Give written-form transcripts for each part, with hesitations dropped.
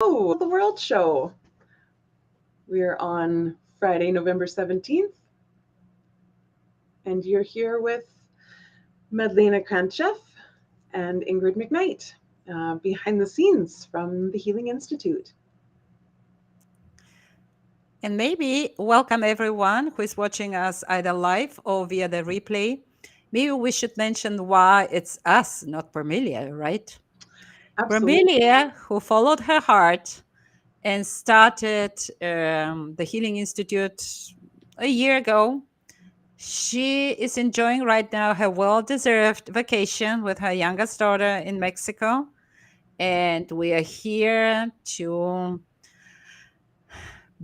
The World Show. We're on Friday, November 17th, and you're here with Madlena Kranchev and Ingrid McKnight behind the scenes from the Healing Institute. And maybe welcome everyone who is watching us either live or via the replay. Maybe we should mention why it's us, not Permilia, right? Absolutely. Permilia, who followed her heart and started the Healing Institute a year ago. She is enjoying right now her well deserved vacation with her youngest daughter in Mexico. And we are here to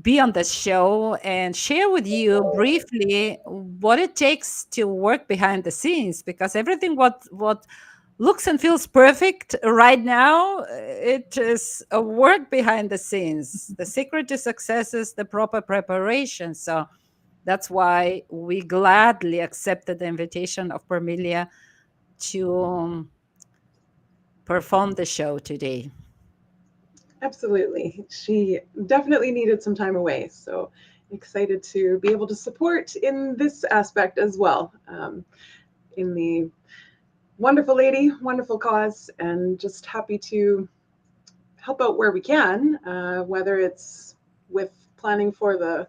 be on the show and share with you briefly what it takes to work behind the scenes, because everything what looks and feels perfect right now, it is a work behind the scenes. The secret to success is the proper preparation. So that's why we gladly accepted the invitation of Permilia to perform the show today. Absolutely. She definitely needed some time away. So excited to be able to support in this aspect as well. In the wonderful lady, wonderful cause, and just happy to help out where we can, whether it's with planning for the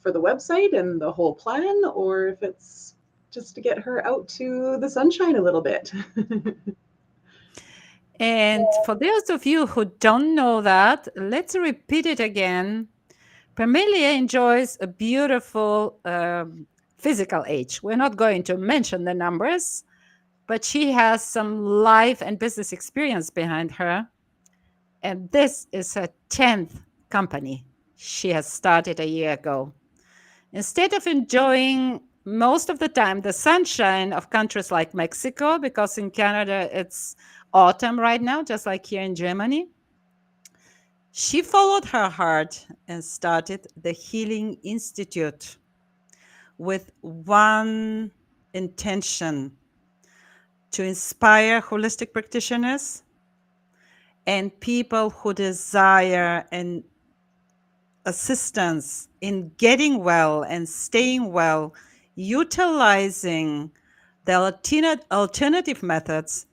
website and the whole plan, or if it's just to get her out to the sunshine a little bit. And for those of you who don't know that, let's repeat it again. Pamelia enjoys a beautiful physical age. We're not going to mention the numbers, but she has some life and business experience behind her. And this is her 10th company she has started a year ago. Instead of enjoying most of the time the sunshine of countries like Mexico, because in Canada it's autumn right now, just like here in Germany, she followed her heart and started the Healing Institute with one intention: to inspire holistic practitioners and people who desire an assistance in getting well and staying well, utilizing the alternative methods,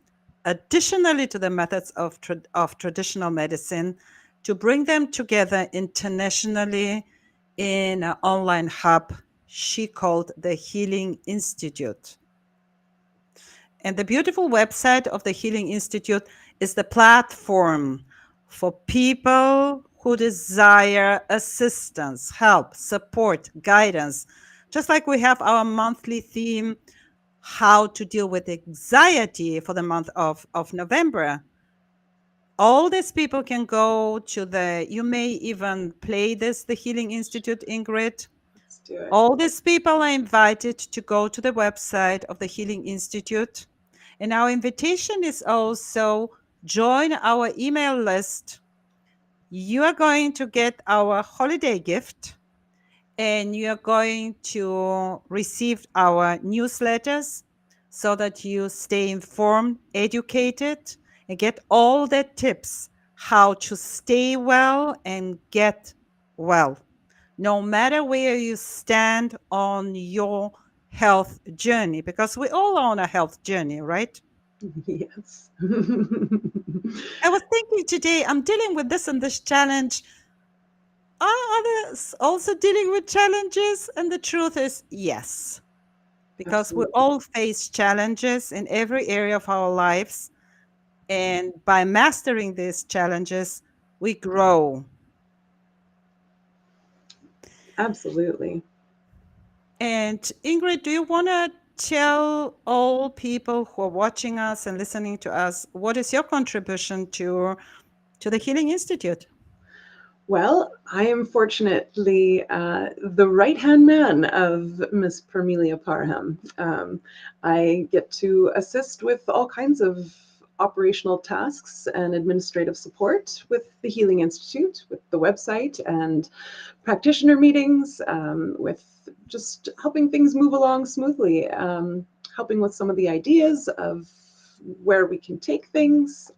additionally to the methods of traditional medicine, to bring them together internationally in an online hub she called the Healing Institute. And the beautiful website of the Healing Institute is the platform for people who desire assistance, help, support, guidance. Just like we have our monthly theme, how to deal with anxiety for the month of November. All these people can go to you may even play this, the Healing Institute, Ingrid. Let's do it. All these people are invited to go to the website of the Healing Institute. And our invitation is also join our email list. You are going to get our holiday gift, and you are going to receive our newsletters so that you stay informed, educated, and get all the tips how to stay well and get well, no matter where you stand on your health journey, because we all are on a health journey, right? Yes. I was thinking today, I'm dealing with this and this challenge. Are others also dealing with challenges? And the truth is, yes, because we Absolutely. all face challenges in every area of our lives. And by mastering these challenges, we grow. Absolutely. And Ingrid, do you want to tell all people who are watching us and listening to us what is your contribution to the Healing Institute? Well, I am fortunately the right hand man of Miss Permelia Parham. I get to assist with all kinds of operational tasks and administrative support with the Healing Institute, with the website and practitioner meetings, with just helping things move along smoothly, helping with some of the ideas of where we can take things.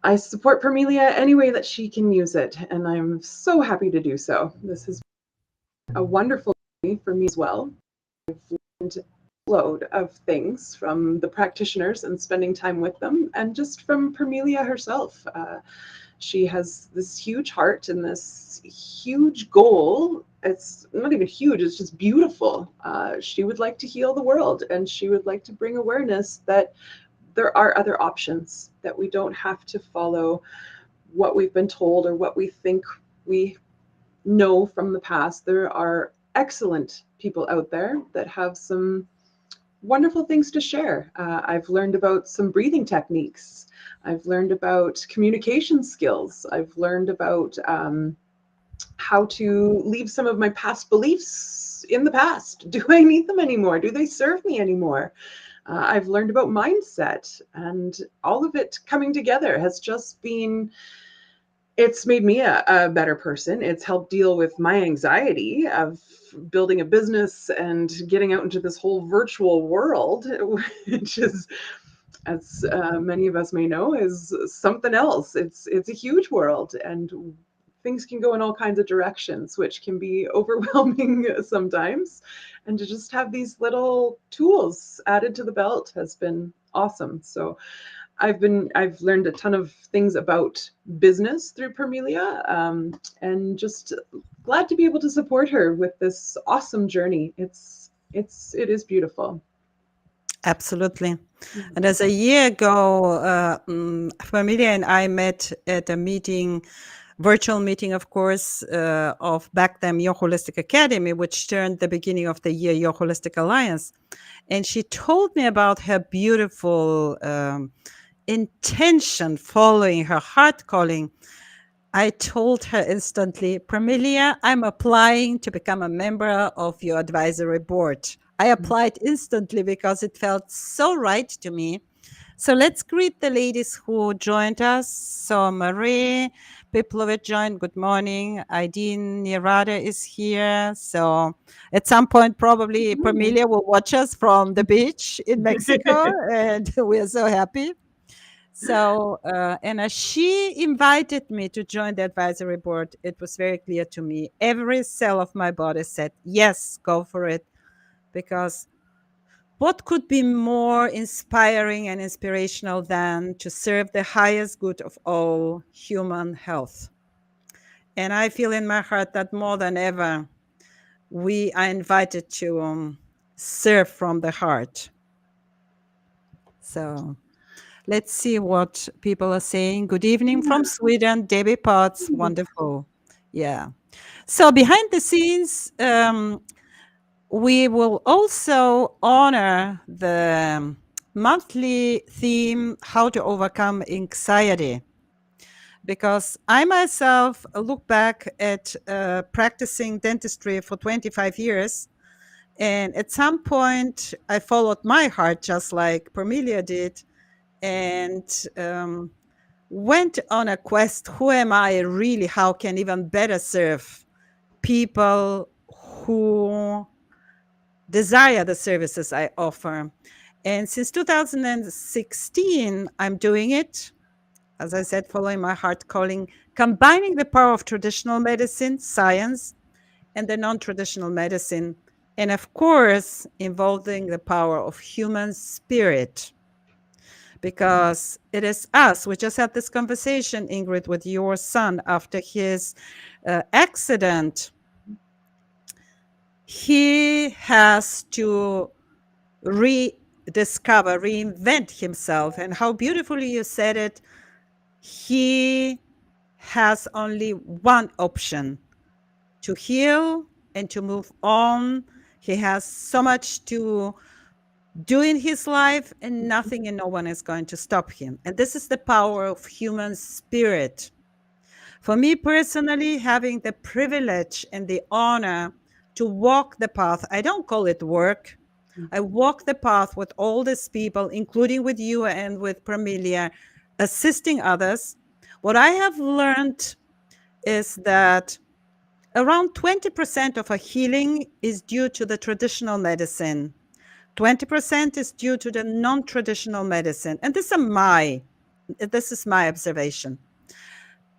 I support Parmelia any way that she can use it, and I'm so happy to do so. This has been a wonderful journey for me as well. I've learned a load of things from the practitioners and spending time with them, and just from Parmelia herself. She has this huge heart and this huge goal. It's not even huge, it's just beautiful. She would like to heal the world, and she would like to bring awareness that there are other options, that we don't have to follow what we've been told or what we think we know from the past. There are excellent people out there that have some wonderful things to share. I've learned about some breathing techniques. I've learned about communication skills. I've learned about how to leave some of my past beliefs in the past. Do I need them anymore? Do they serve me anymore? I've learned about mindset, and all of it coming together has just been, it's made me a better person. It's helped deal with my anxiety of building a business and getting out into this whole virtual world, which is, as many of us may know, is something else. It's a huge world, and things can go in all kinds of directions, which can be overwhelming sometimes. And to just have these little tools added to the belt has been awesome. So I've learned a ton of things about business through Parmelia, and just glad to be able to support her with this awesome journey. It is beautiful. Absolutely. And as a year ago, Familia and I met at a meeting, virtual meeting, of course, of back then Your Holistic Academy, which turned the beginning of the year Your Holistic Alliance. And she told me about her beautiful intention following her heart calling. I told her instantly, Parmelia, I'm applying to become a member of your advisory board. I applied instantly because it felt so right to me. So let's greet the ladies who joined us. So Marie Piplovich joined. Good morning. Aidin Nirada is here. So at some point, probably Parmelia will watch us from the beach in Mexico, and we are so happy. So, and as she invited me to join the advisory board, it was very clear to me. Every cell of my body said, yes, go for it. Because what could be more inspiring and inspirational than to serve the highest good of all, human health? And I feel in my heart that more than ever, we are invited to serve from the heart. So let's see what people are saying. Good evening from Sweden, Debbie Potts. Wonderful. Yeah. So behind the scenes, we will also honor the monthly theme, How to Overcome Anxiety. Because I myself look back at practicing dentistry for 25 years. And at some point, I followed my heart, just like Parmelia did, and went on a quest. Who am I really? How can even better serve people who desire the services I offer? And since 2016, I'm doing it, as I said, following my heart calling, combining the power of traditional medicine, science, and the non-traditional medicine, and of course, involving the power of human spirit. Because it is us. We just had this conversation, Ingrid, with your son after his accident. He has to rediscover, reinvent himself. And how beautifully you said it. He has only one option: to heal and to move on. He has so much to do in his life, and nothing and no one is going to stop him. And this is the power of human spirit. For me personally, having the privilege and the honor to walk the path, I don't call it work. I walk the path with all these people, including with you and with Parmelia, assisting others. What I have learned is that around 20% of a healing is due to the traditional medicine. 20% is due to the non-traditional medicine. And these are my This is my observation.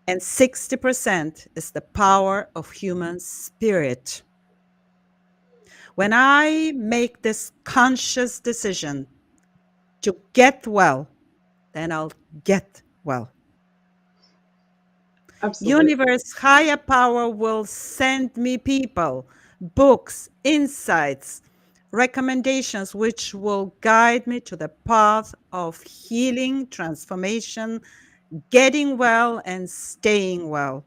And 60% is the power of human spirit. When I make this conscious decision to get well, then I'll get well. Absolutely. Universe, higher power will send me people, books, insights, recommendations which will guide me to the path of healing, transformation, getting well, and staying well.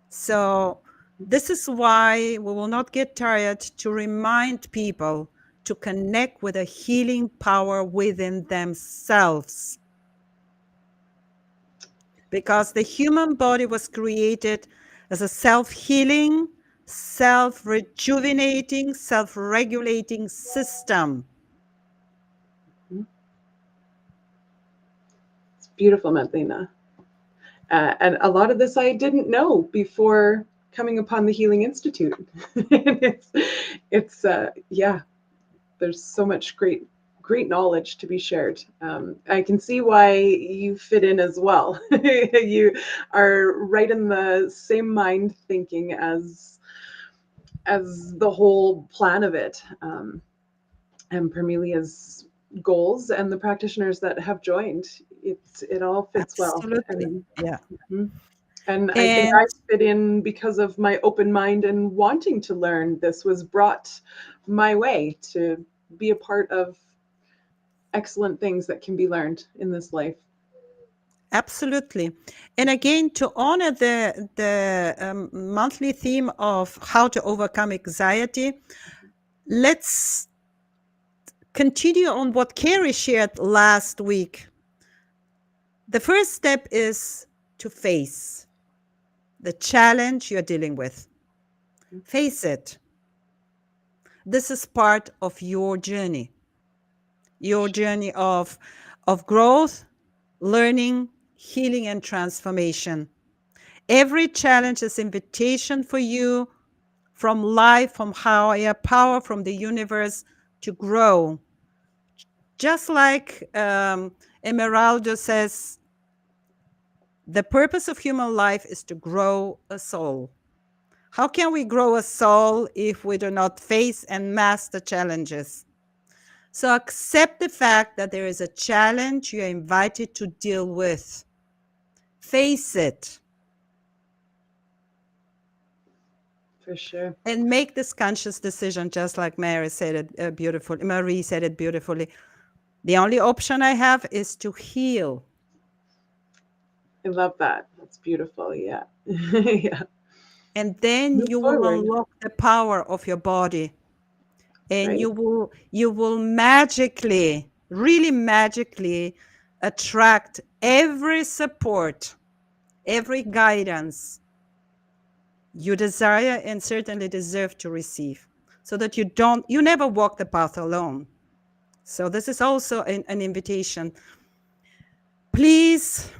So, this is why we will not get tired to remind people to connect with a healing power within themselves. Because the human body was created as a self-healing, self-rejuvenating, self-regulating system. It's beautiful, Madlena. And a lot of this I didn't know before coming upon the Healing Institute. Yeah, there's so much great knowledge to be shared. I can see why you fit in as well. You are right in the same mind thinking as the whole plan of it. And Parmelia's goals and the practitioners that have joined, it all fits well. Absolutely. Yeah. And I think I fit in because of my open mind and wanting to learn. This was brought my way to be a part of excellent things that can be learned in this life. Absolutely. And again, to honor the monthly theme of how to overcome anxiety, let's continue on what Carrie shared last week. The first step is to face the challenge you're dealing with. Face it. This is part of your journey of growth, learning, healing, and transformation. Every challenge is invitation for you from life, from higher power, from the universe to grow. Just like Emeraldo says, the purpose of human life is to grow a soul. How can we grow a soul if we do not face and master challenges? So accept the fact that there is a challenge you're invited to deal with. Face it. For sure. And make this conscious decision, just like Marie said it beautifully. The only option I have is to heal. I love that. That's beautiful. Yeah. Yeah. And then Move you forward. will unlock the power of your body. And Right. you will magically, really magically attract every support, every guidance you desire and certainly deserve to receive, so that you never walk the path alone. So this is also an invitation. Please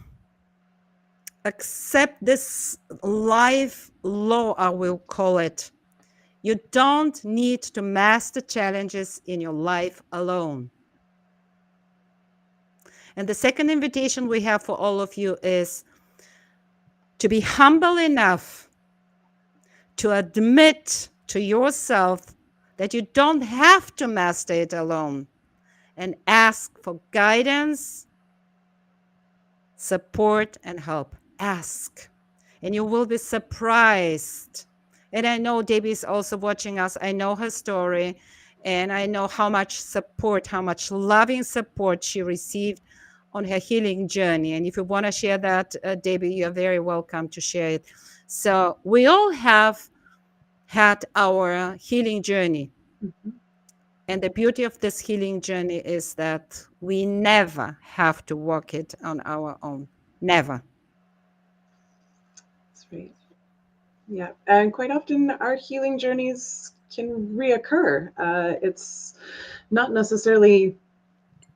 accept this life law, I will call it. You don't need to master challenges in your life alone. And the second invitation we have for all of you is to be humble enough to admit to yourself that you don't have to master it alone, and ask for guidance, support, and help. Ask, and you will be surprised. And I know Debbie is also watching us. I know her story, and I know how much support, how much loving support she received on her healing journey. And if you want to share that, Debbie, you're very welcome to share it. So we all have had our healing journey. Mm-hmm. And the beauty of this healing journey is that we never have to walk it on our own. Never. That's right. Yeah. And quite often our healing journeys can reoccur. It's not necessarily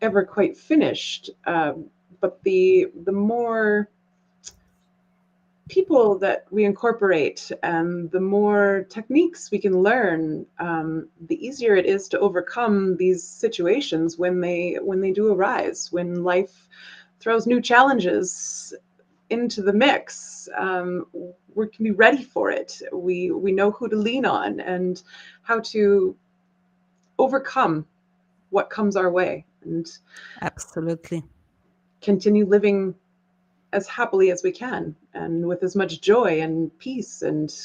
ever quite finished, but the more people that we incorporate and the more techniques we can learn, the easier it is to overcome these situations when they do arise, when life throws new challenges into the mix, we can be ready for it. We know who to lean on and how to overcome what comes our way and Absolutely. continue living as happily as we can and with as much joy and peace and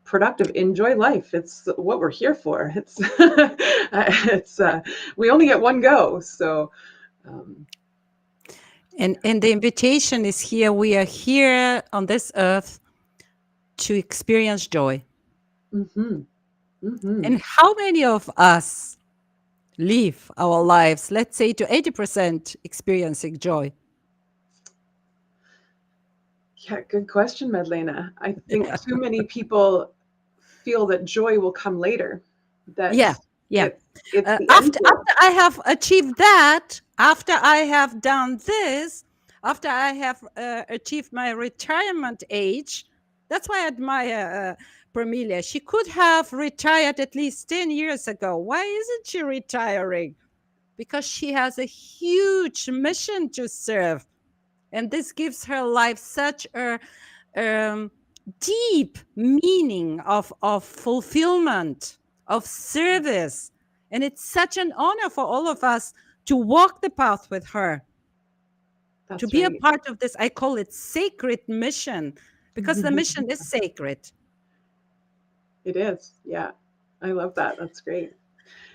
productive. Enjoy life. It's what we're here for. It's we only get one go, so And the invitation is here. We are here on this earth to experience joy. mhm, mhm. And how many of us live our lives, let's say, to 80% experiencing joy? Yeah, good question, Madlena. I think too many people feel that joy will come later, that Yeah, yeah. it's the end After goal. I have achieved that, after I have done this, after I have achieved my retirement age, that's why I admire Permelia. She could have retired at least 10 years ago. Why isn't she retiring? Because she has a huge mission to serve. And this gives her life such a deep meaning of fulfillment, of service. And it's such an honor for all of us to walk the path with her, to That's be a right. part of this. I call it sacred mission because the mission is sacred. It is. Yeah. I love that. That's great.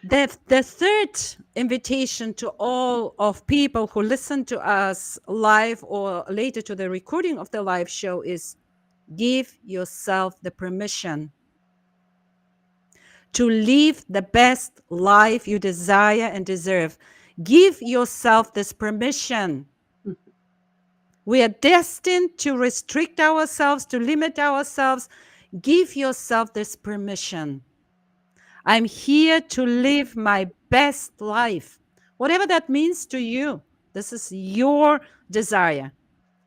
The third invitation to all of people who listen to us live or later to the recording of the live show is give yourself the permission to live the best life you desire and deserve. Give yourself this permission. We are destined to restrict ourselves, to limit ourselves. Give yourself this permission. I'm here to live my best life. Whatever that means to you, this is your desire.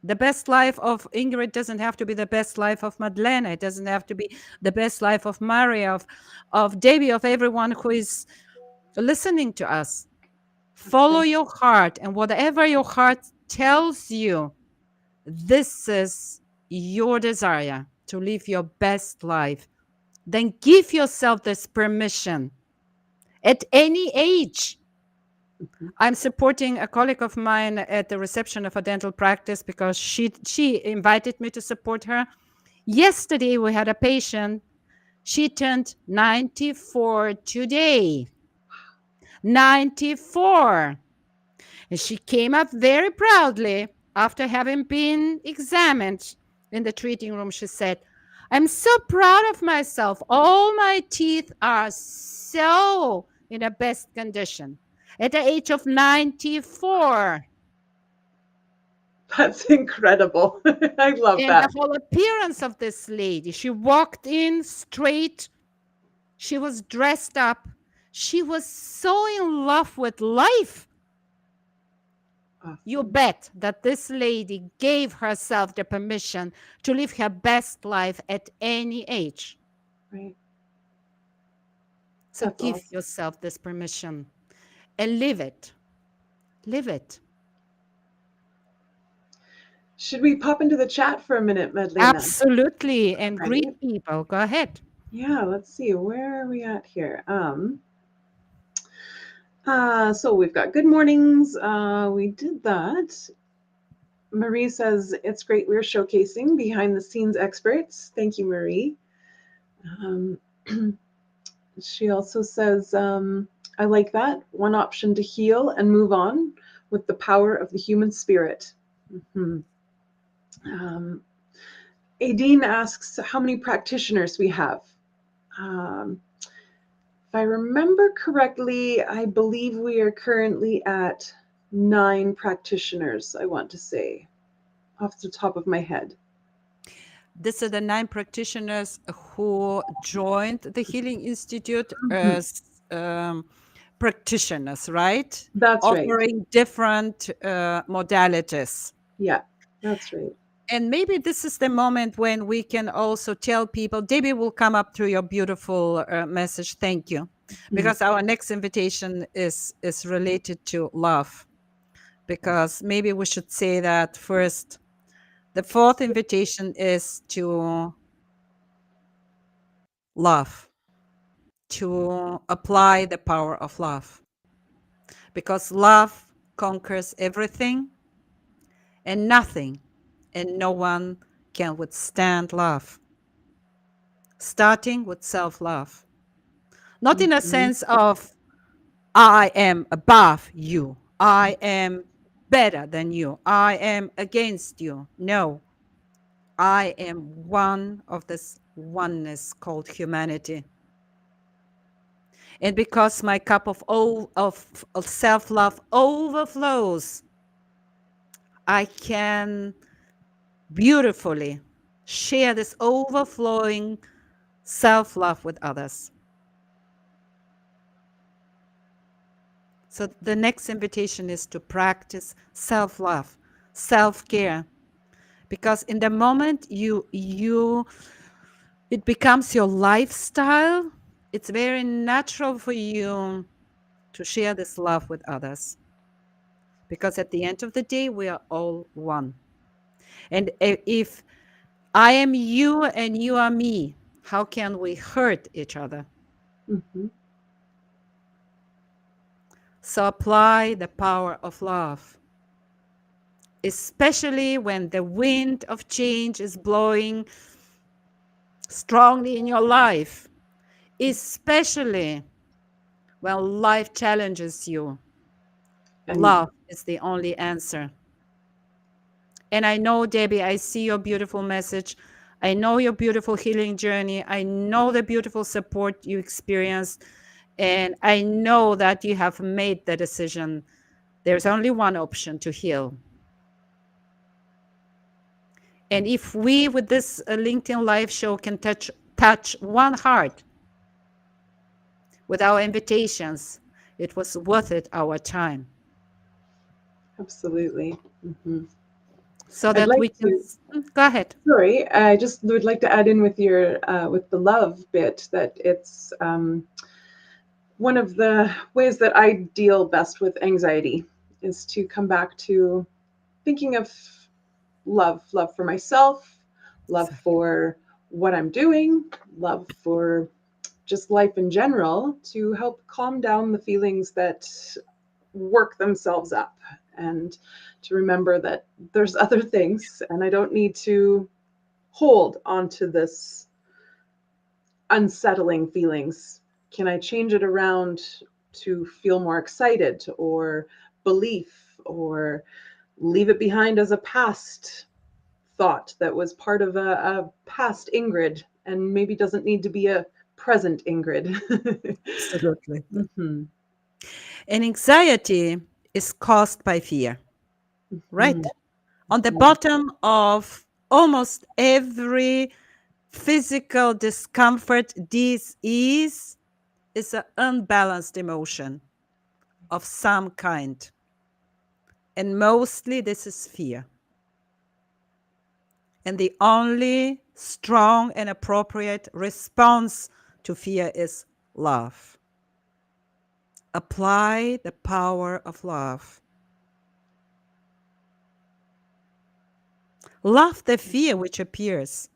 The best life of Ingrid doesn't have to be the best life of Madlena. It doesn't have to be the best life of Maria, of Debbie, of everyone who is listening to us. Follow right. your heart, and whatever your heart tells you, this is your desire to live your best life. Then give yourself this permission at any age. I'm supporting a colleague of mine at the reception of a dental practice because she invited me to support her. Yesterday we had a patient. She turned 94 today. 94. And she came up very proudly after having been examined in the treating room. She said, I'm so proud of myself. All my teeth are so in the best condition at the age of 94. That's incredible. I love And that. the whole appearance of this lady, she walked in straight. She was dressed up. She was so in love with life. Awesome. You bet that this lady gave herself the permission to live her best life at any age. Right. So That's give awesome. yourself this permission and live it. Live it. Should we pop into the chat for a minute, Madlena? Absolutely. And Right. greet people. Go ahead. Yeah, let's see. Where are we at here? So we've got good mornings. We did that. Marie says it's great we're showcasing behind the scenes experts. Thank you, Marie. She also says, I like that. One option to heal and move on with the power of the human spirit. Mm-hmm. Aideen asks how many practitioners we have. If I remember correctly, I believe we are currently at 9 practitioners, I want to say, off the top of my head. These are the 9 practitioners who joined the Healing Institute as practitioners, right? That's right. Offering different modalities. Yeah, that's right. And maybe this is the moment when we can also tell people, Debbie will come up through your beautiful message. Thank you. Because our next invitation is related to love. because maybe we should say that first. The fourth invitation is to love, to apply the power of love, because love conquers everything, and nothing and no one can withstand love, starting with self love. Not in a Mhm. sense of I am above you, I am better than you, I am against you. No, I am one of this oneness called humanity. And because my cup of self love overflows, I can beautifully share this overflowing self love with others. So the next invitation is to practice self love, self care, because in the moment it becomes your lifestyle, it's very natural for you to share this love with others, because at the end of the day we are all one. And if I am you and you are me, how can we hurt each other? Mhm. So apply the power of love, especially when the wind of change is blowing strongly in your life, especially when life challenges you. And Love is the only answer. And I know, Debbie, I see your beautiful message. I know your beautiful healing journey. I know the beautiful support you experienced. And I know that you have made the decision. There's only one option to heal. And if we, with this LinkedIn Live show, can touch one heart with our invitations, it was worth it our time. absolutely. Mhm. So I'd that like we can to, go ahead. sorry, I just would like to add in with your with the love bit that it's one of the ways that I deal best with anxiety is to come back to thinking of love for myself, love Exactly. for what I'm doing, love for just life in general to help calm down the feelings that work themselves up, and to remember that there's other things and I don't need to hold onto this unsettling feelings. Can I change it around to feel more excited or belief, or leave it behind as a past thought that was part of a past Ingrid and maybe doesn't need to be a present Ingrid? Absolutely. Mm-hmm. And anxiety is caused by fear, Mm-hmm. right? On the bottom of almost every physical discomfort, disease is an unbalanced emotion of some kind. And mostly this is fear. And the only strong and appropriate response to fear is love. Apply the power of love. Love the fear which appears.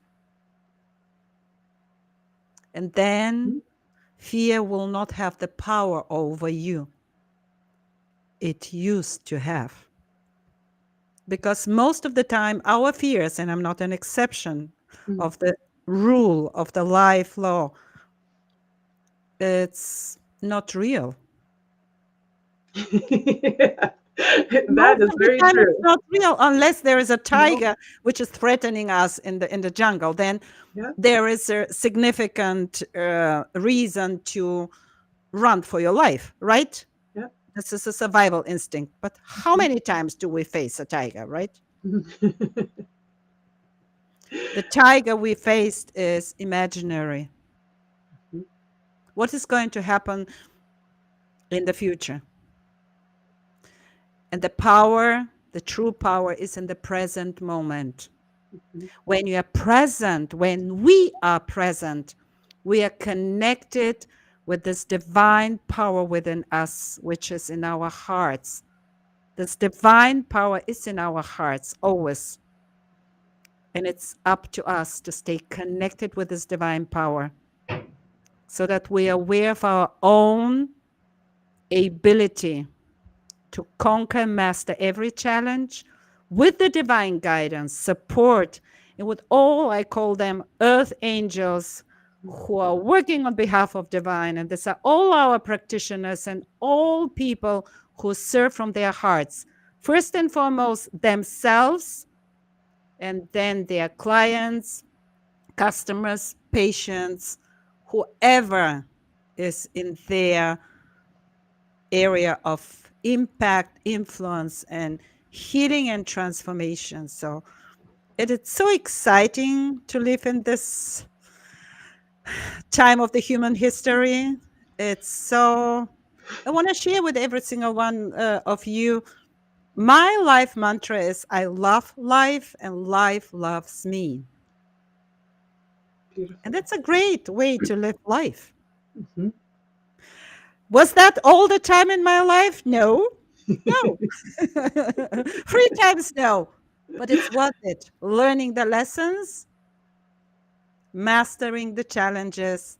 And then fear will not have the power over you it used to have. Because most of the time, our fears, and I'm not an exception of the rule of the life law, it's not real. Yeah. That Most is of the very time, it's true. not real unless there is a No. tiger which is threatening us in the jungle. Then Yeah. there is a significant reason to run for your life, right? Yeah. This is a survival instinct. But how many times do we face a tiger, right? The tiger we faced is imaginary. What is going to happen in the future? And the true power is in the present moment. When you are present, when we are present, we are connected with this divine power within us, which is in our hearts, This divine power is in our hearts always. And it's up to us to stay connected with this divine power so that we are aware of our own ability to conquer and master every challenge with the divine guidance, support, and with all I call them earth angels who are working on behalf of divine. And these are all our practitioners and all people who serve from their hearts. First and foremost, themselves, and then their clients, customers, patients, whoever is in their area of impact, influence, and healing and transformation. So it is so exciting to live in this time of the human history. It's so, I want to share with every single one of you. My life mantra is I love life and life loves me. Beautiful. And that's a great way to live life. Mhm. Was that all the time in my life? No. No. 3 times no. But it's worth it. Learning the lessons, mastering the challenges,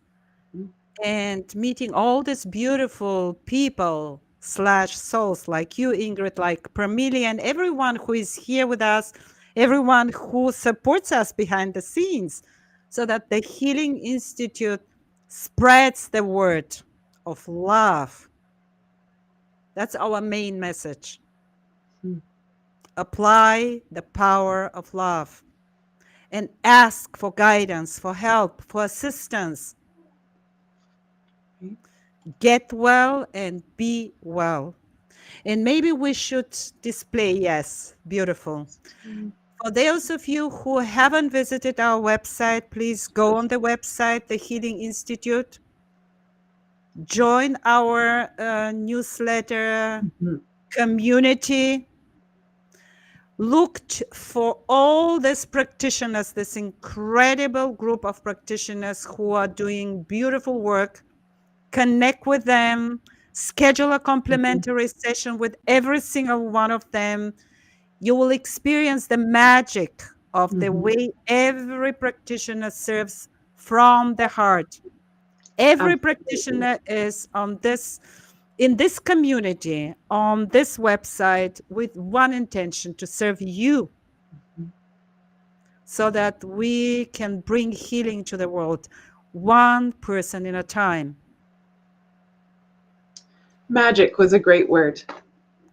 Mhm. and meeting all these beautiful people slash souls like you, Ingrid, like Permelia, and everyone who is here with us, everyone who supports us behind the scenes, so that the Healing Institute spreads the word of love. That's our main message. Mhm. Apply the power of love and ask for guidance, for help, for assistance. Okay. Get well and be well. And maybe we should display, yes, beautiful. Mm. For those of you who haven't visited our website, please go on the website, the Healing Institute. Join our newsletter Mhm. community. Looked for all these practitioners, this incredible group of practitioners who are doing beautiful work. Connect with them, schedule a complimentary session with every single one of them. You will experience the magic of the Mhm. way every practitioner serves from the heart. Every Absolutely. practitioner is on this in this community on this website with one intention to serve you Mhm. so that we can bring healing to the world one person at a time. Magic was a great word, Yeah,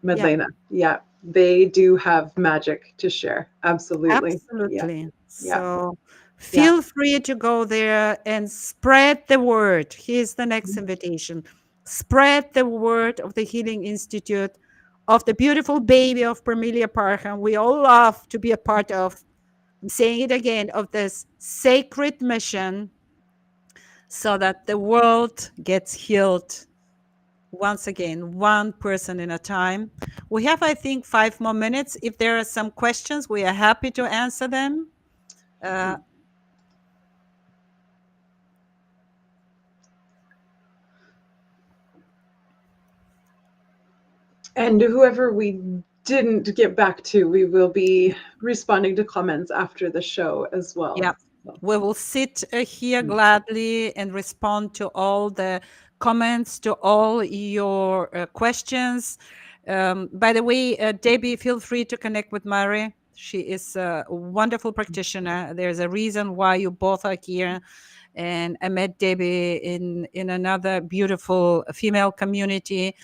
Madlena. Yeah, they do have magic to share. Absolutely. Yeah, absolutely. yeah, So yeah. feel free to go there and spread the word. Here's the next Mhm. invitation. Spread the word of the Healing Institute, of the beautiful baby of Permelia Parham. We all love to be a part of. I'm saying it again, of this sacred mission so that the world gets healed once again, one person at a time. We have, I think, 5 more minutes. If there are some questions, we are happy to answer them. Uh, And whoever we didn't get back to, we will be responding to comments after the show as well. yeah, So, we will sit here gladly and respond to all the comments, to all your questions. By the way, Debbie, feel free to connect with Mary. She is a wonderful practitioner. There's a reason why you both are here. And I met Debbie in another beautiful female community.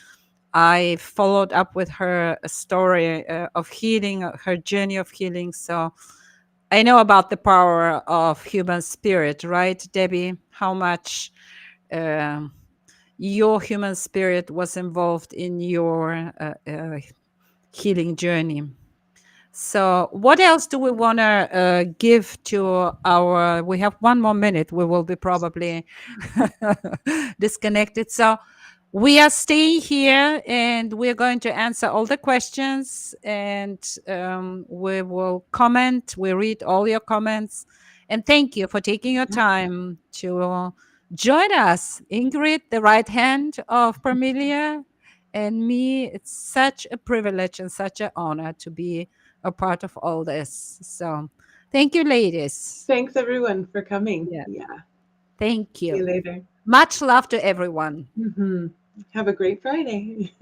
I followed up with her story of healing, her journey of healing. So I know about the power of human spirit, right, Debbie? How much um your human spirit was involved in your healing journey. So, what else do we want to give to our? We have 1 more minute. We will be probably disconnected. So, we are staying here and we're going to answer all the questions and we will comment. We read all your comments. And thank you for taking your time to join us. Ingrid, the right hand of Permelia, And me, it's such a privilege and such an honor to be a part of all this. So thank you, ladies. Thanks everyone for coming. Yeah. Yeah. Thank See you you. later. Much love to everyone. Have a great Friday.